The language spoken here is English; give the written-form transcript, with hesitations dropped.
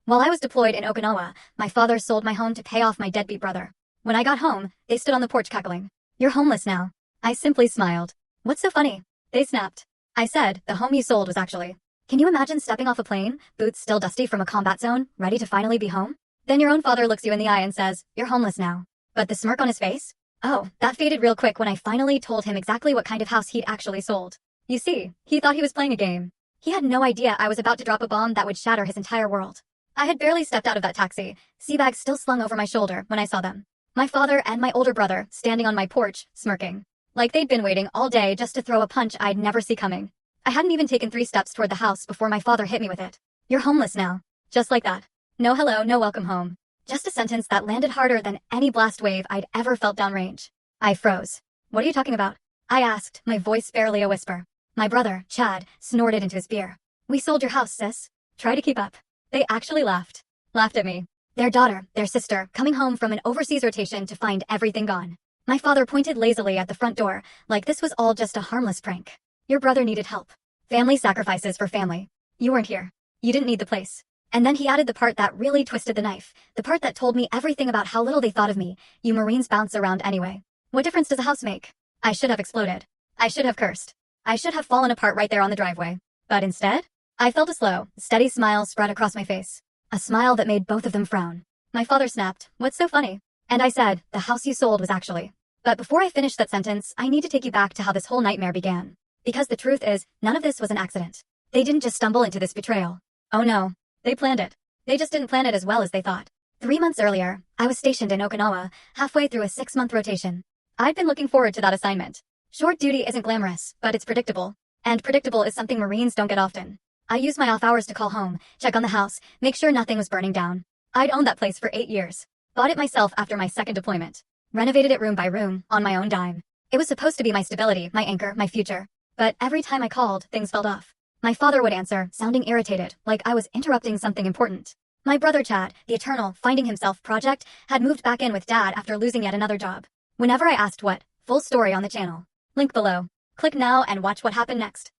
While I was deployed in Okinawa, my father sold my home to pay off my deadbeat brother. When I got home, they stood on the porch cackling. "You're homeless now." I simply smiled. "What's so funny?" They snapped. I said, "The home you sold was actually." Can you imagine stepping off a plane, boots still dusty from a combat zone, ready to finally be home? Then your own father looks you in the eye and says, "You're homeless now." But the smirk on his face? Oh, that faded real quick when I finally told him exactly what kind of house he'd actually sold. You see, he thought he was playing a game. He had no idea I was about to drop a bomb that would shatter his entire world. I had barely stepped out of that taxi, sea bags still slung over my shoulder, when I saw them. My father and my older brother standing on my porch, smirking. Like they'd been waiting all day just to throw a punch I'd never see coming. I hadn't even taken 3 steps toward the house before my father hit me with it. "You're homeless now." Just like that. No hello, no welcome home. Just a sentence that landed harder than any blast wave I'd ever felt downrange. I froze. "What are you talking about?" I asked, my voice barely a whisper. My brother, Chad, snorted into his beer. "We sold your house, sis. Try to keep up." They actually laughed. Laughed at me. Their daughter, their sister, coming home from an overseas rotation to find everything gone. My father pointed lazily at the front door, like this was all just a harmless prank. "Your brother needed help. Family sacrifices for family. You weren't here. You didn't need the place." And then he added the part that really twisted the knife, the part that told me everything about how little they thought of me. "You Marines bounce around anyway. What difference does a house make?" I should have exploded. I should have cursed. I should have fallen apart right there on the driveway. But instead, I felt a slow, steady smile spread across my face. A smile that made both of them frown. My father snapped, "What's so funny?" And I said, "The house you sold was actually." But before I finished that sentence, I need to take you back to how this whole nightmare began. Because the truth is, none of this was an accident. They didn't just stumble into this betrayal. Oh no, they planned it. They just didn't plan it as well as they thought. 3 months earlier, I was stationed in Okinawa, halfway through a 6-month rotation. I'd been looking forward to that assignment. Short duty isn't glamorous, but it's predictable. And predictable is something Marines don't get often. I used my off hours to call home, check on the house, make sure nothing was burning down. I'd owned that place for 8 years. Bought it myself after my second deployment. Renovated it room by room, on my own dime. It was supposed to be my stability, my anchor, my future. But every time I called, things fell off. My father would answer, sounding irritated, like I was interrupting something important. My brother Chad, the eternal finding himself project, had moved back in with Dad after losing yet another job. Whenever I asked what, full story on the channel. Link below. Click now and watch what happened next.